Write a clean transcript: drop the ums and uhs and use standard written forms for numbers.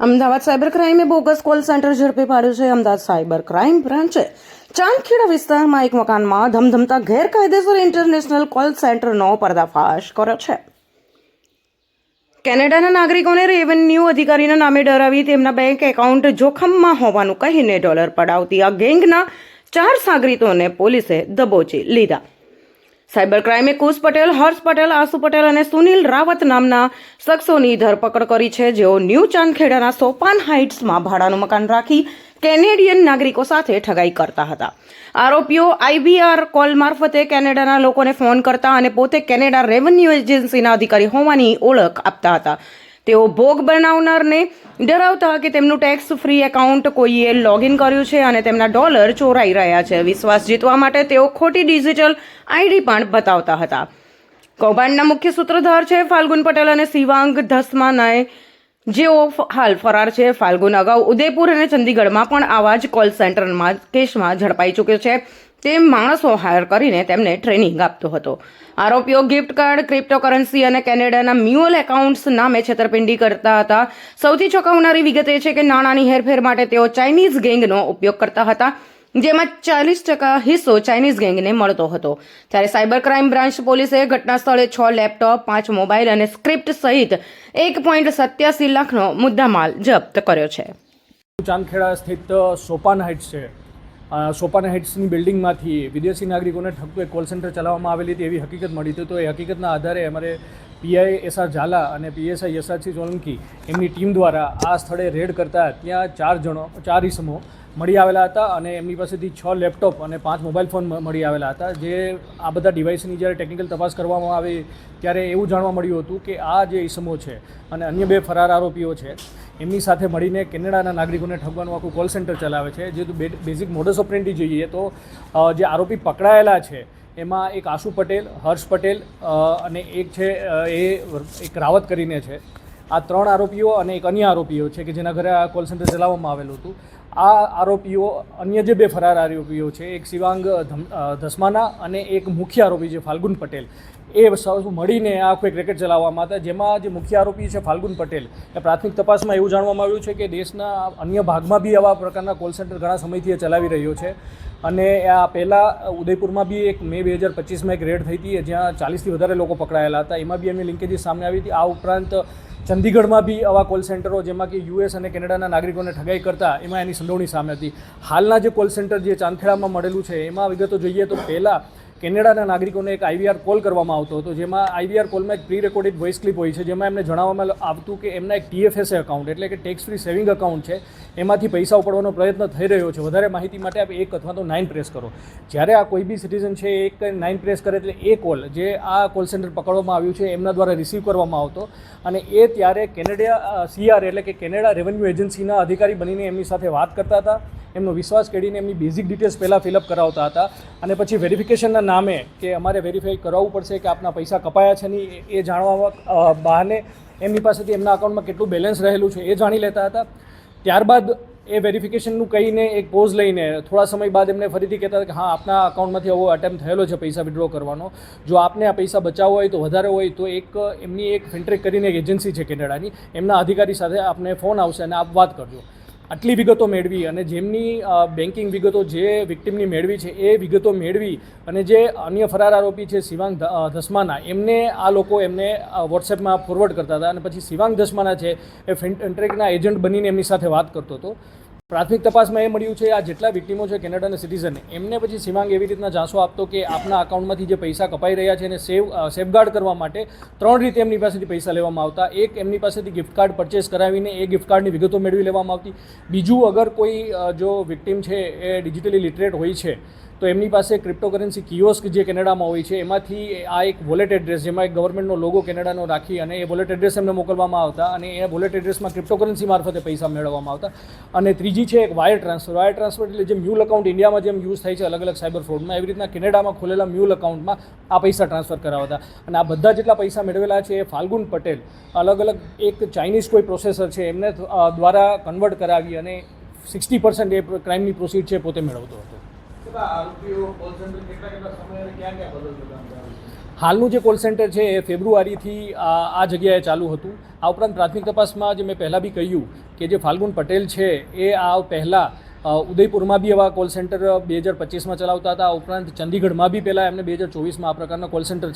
Ahmedabad cyber ક્રાઇમે bogus call centre ઝડપી પાડ્યું છે. અમદાવાદ સાયબર ક્રાઇમ બ્રાન્ચે ચાંદખેડા વિસ્તારમાં એક મકાનમાં ધમધમતા ગેરકાયદેસર ઇન્ટરનેશનલ કોલ સેન્ટરનો પર્દાફાશ કર્યો છે. કેનેડાના નાગરિકોને રેવન્યુ અધિકારીના નામે ડરાવી તેમના બેંક એકાઉન્ટ જોખમમાં હોવાનું કહીને ડોલર પડાવતી આ ગેંગના 4 સાગરીતોને પોલીસે દબોચી લીધા. સાયબર ક્રાઇમે કુશ પટેલ, હર્ષ પટેલ, આસુ પટેલ અને સુનિલ રાવત નામના શખ્સોની ધરપકડ કરી છે, જેઓ ન્યૂ ચાંદખેડાના સોપાન હાઇટ્સમાં ભાડાનું મકાન રાખી કેનેડિયન નાગરિકો સાથે ઠગાઈ કરતા હતા. આરોપીઓ IVR કોલ મારફતે કેનેડાના લોકોને ફોન કરતા અને પોતે કેનેડા રેવન્યુ એજન્સીના અધિકારી હોવાની ઓળખ આપતા હતા. તેઓ ભોગ બનાવનારને ડરાવતા કે તેમનું ટેક્સ ફ્રી એકાઉન્ટ કોઈએ લોગિન કર્યું છે અને તેમના ડોલર ચોરાઈ રહ્યા છે. વિશ્વાસ જીતવા માટે તેઓ ખોટી ડિજિટલ ID પણ બતાવતા હતા. કૌભાંડના મુખ્ય સૂત્રધાર છે ફાલ્ગુન પટેલ અને શિવાંગ ધસમાનાએ, જેઓ હાલ ફરાર છે. ફાલ્ગુન અગાઉ ઉદયપુર અને ચંદીગઢમાં પણ આવા જ કોલ સેન્ટરમાં કેસમાં ઝડપાઈ ચૂક્યો છે. તે માણસો હાયર કરીને તેમને ટ્રેનિંગ આપતો હતો. આરોપીઓ ગિફ્ટ કાર્ડ, ક્રિપ્ટોકરન્સી અને કેનેડાના મ્યુઅલ એકાઉન્ટ્સ નામે છેતરપિંડી કરતા હતા. સૌથી ચોંકાવનારી વિગત એ છે કે નાણાંની હેરફેર માટે તેઓ ચાઇનીઝ ગેંગનો ઉપયોગ કરતા હતા, જેમાં 40% હિસ્સો ચાઇનીઝ ગેંગને મળતો હતો. ત્યારે સાયબર ક્રાઇમ બ્રાન્ચ પોલીસે ઘટના સ્થળે 6 લેપટોપ, 5 મોબાઈલ અને સ્ક્રિપ્ટ સહિત 1.87 લાખનો મુદ્દામાલ જપ્ત કર્યો છે. ચાંદખેડા સ્થિત સોપાન હાઇટ્સ છે. સોપાન હાઇટ્સની બિલ્ડિંગમાંથી વિદેશી નાગરિકોને ઠગતું એક કોલ સેન્ટર ચલાવવામાં આવેલી હતી એવી હકીકત મળી હતી. તો એ હકીકતના આધારે અમારે PI SR ઝાલા અને PSI યશાસિંહ સોલંકી એમની ટીમ દ્વારા આ સ્થળે રેડ કરતા ત્યાં 4 ઇસમો મળી આવેલા હતા અને એમની પાસેથી 6 લેપટોપ અને 5 મોબાઈલ ફોન મળી આવેલા હતા. જે આ બધા ડિવાઇસની જ્યારે ટેકનિકલ તપાસ કરવામાં આવી ત્યારે એવું જાણવા મળ્યું હતું કે આ જે ઇસમો છે અને અન્ય 2 ફરાર આરોપીઓ છે એમની સાથે મળીને કેનેડાના નાગરિકોને ઠગવાનું આખું કોલ સેન્ટર ચલાવે છે. જે બેઝિક મોડસ ઓપરેન્ડી જોઈએ તો જે આરોપી પકડાયેલા છે એમાં એક આસુ પટેલ, હર્ષ પટેલ અને એક છે એક રાવત કરીને છે. આ 3 આરોપીઓ અને એક અન્ય આરોપીઓ છે કે જેના ઘરે આ કોલ સેન્ટર ચલાવવામાં આવેલું હતું. આ આરોપીઓ અન્ય જે 2 ફરાર આરોપીઓ છે, એક શિવાંગ ધસમાના અને એક મુખ્ય આરોપી છે ફાલ્ગુન પટેલ, એ સૌ મળીને આ આખું એક રેકેટ ચલાવવામાં હતા. જેમાં જે મુખ્ય આરોપી છે ફાલ્ગુન પટેલ, એ પ્રાથમિક તપાસમાં એવું જાણવામાં આવ્યું છે કે દેશના અન્ય ભાગમાં બી આવા પ્રકારના કોલ સેન્ટર ઘણા સમયથી ચલાવી રહ્યો છે. અને આ પહેલાં ઉદયપુરમાં બી એક મે 2025માં એક રેડ થઈ હતી જ્યાં 40થી વધારે લોકો પકડાયેલા હતા. એમાં બી એમની લિંકેજીસ સામે આવી હતી. આ ઉપરાંત ચંદીગઢમાં બી આવા કોલ સેન્ટરો જેમાં કે US અને કેનેડાના નાગરિકોને ઠગાઈ કરતા એમાં એની સંડોવણી સામે હતી. હાલના જે કોલ સેન્ટર જે ચાંદખેડામાં મળેલું છે એમાં વિગતો જોઈએ તો પહેલાં કેનેડાના નાગરિકોને એક IVR કોલ કરવામાં આવતો હતો, જેમાં IVR કોલમાં એક પ્રી રેકોર્ડેડ વોઇસ ક્લિપ હોય છે, જેમાં એમને જણાવવામાં આવતું કે એમના એક TFSA એકાઉન્ટ એટલે કે ટેક્સ ફ્રી સેવિંગ એકાઉન્ટ છે, એમાંથી પૈસા ઉપાડવાનો પ્રયત્ન થઈ રહ્યો છે. વધારે માહિતી માટે આપ 1 અથવા તો 9 પ્રેસ કરો. જ્યારે આ કોઈ બી સિટીઝન છે 9 પ્રેસ કરે એટલે એ કોલ જે આ કોલ સેન્ટર પકડવામાં આવ્યું છે એમના દ્વારા રિસીવ કરવામાં આવતો અને એ ત્યારે કેનેડા CR એટલે કે કેનેડા રેવન્યુ એજન્સીના અધિકારી બનીને એમની સાથે વાત કરતા હતા. એમનો વિશ્વાસ કરીને એમની બેઝિક ડિટેલ્સ પહેલાં ફિલઅપ કરાવતા હતા અને પછી વેરિફિકેશનના નામે કે અમારે વેરીફાઈ કરાવવું પડશે કે આપના પૈસા કપાયા છે નહીં એ જાણવા બહાને એમની પાસેથી એમના અકાઉન્ટમાં કેટલું બેલેન્સ રહેલું છે એ જાણી લેતા હતા. ત્યારબાદ એ વેરિફિકેશનનું કહીને એક પોઝ લઈને થોડા સમય બાદ એમને ફરીથી કહેતા હતા કે હા, આપના અકાઉન્ટમાંથી આવો અટેમ્પ્ટ થયેલો છે પૈસા વિડ્રો કરવાનો, જો આપને આ પૈસા બચાવવા હોય તો વધારે હોય તો એમની એક ફિન્ટ્રેક કરીને એક એજન્સી છે કેનેડાની, એમના અધિકારી સાથે આપને ફોન આવશે અને આપ વાત કરજો. આટલી વિગતો મેળવી અને જેમની બેન્કિંગ વિગતો જે વિક્ટિમની મેળવી છે એ વિગતો મેળવી અને જે અન્ય ફરાર આરોપી છે શિવાંગ ધસમાના, એમને આ લોકો એમને વોટ્સએપમાં ફોરવર્ડ કરતા હતા અને પછી શિવાંગ ધસમાના છે એ ફિન્ટ્રેકના એજન્ટ બનીને એમની સાથે વાત કરતો હતો. પ્રાથમિક તપાસમાં એ મળ્યું છે આ જેટલા વિક્ટિમો છે કેનેડાના સિટીઝન, એમને પછી શિવાંગ એવી રીતના જાંસો આપતો કે આપના અકાઉન્ટમાંથી જે પૈસા કપાઈ રહ્યા છે એને સેફગાર્ડ કરવા માટે 3 રીતે એમની પાસેથી પૈસા લેવામાં આવતા. એક, એમની પાસેથી ગિફ્ટ કાર્ડ પરચેસ કરાવીને એ ગિફ્ટ કાર્ડની વિગતો મેળવી લેવામાં આવતી. બીજું, અગર કોઈ જો વિક્ટિમ છે એ ડિજિટલી લિટરેટ હોય છે તો એમની પાસે ક્રિપ્ટોકરન્સી કિયોસ્ક જે કેનેડામાં હોય છે એમાંથી આ એક વોલેટ એડ્રેસ જેમાં એક ગવર્મેન્ટનો લોગો કેનેડાનો રાખી અને એ વોલેટ એડ્રેસ એમને મોકલવામાં આવતા અને એ વોલેટ એડ્રેસમાં ક્રિપ્ટોકરન્સી મારફતે પૈસા મેળવવામાં આવતા. અને ત્રીજી છે એક વાયર ટ્રાન્સફર એટલે જે મ્યુલ અકાઉન્ટ ઇન્ડિયામાં જેમ યુઝ થાય છે અલગ અલગ સાયબર ફ્રોડમાં, એવી રીતના કેનેડામાં ખોલેલા મ્યુલ અકાઉન્ટમાં આ પૈસા ટ્રાન્સફર કરાવતા. અને આ બધા જેટલા પૈસા મેળવેલા છે એ ફાલ્ગુન પટેલ અલગ અલગ એક ચાઇનીઝ કોઈ પ્રોસેસર છે એમને દ્વારા કન્વર્ટ કરાવી અને 60% એ ક્રાઇમની પ્રોસીડ છે પોતે મેળવતો હતો. હાલનું જે કોલ સેન્ટર છે એ ફેબ્રુઆરીથી આ જગ્યાએ ચાલુ હતું. આ ઉપરાંત પ્રાથમિક તપાસમાં જે મેં પહેલાં બી કહ્યું કે જે ફાલ્ગુન પટેલ છે એ આ પહેલાં ઉદયપુરમાં બી એવા કોલ સેન્ટર 2025માં ચલાવતા હતા. આ ઉપરાંત ચંદીગઢમાં બી પહેલાં એમને 2024માં આ પ્રકારના કોલ સેન્ટર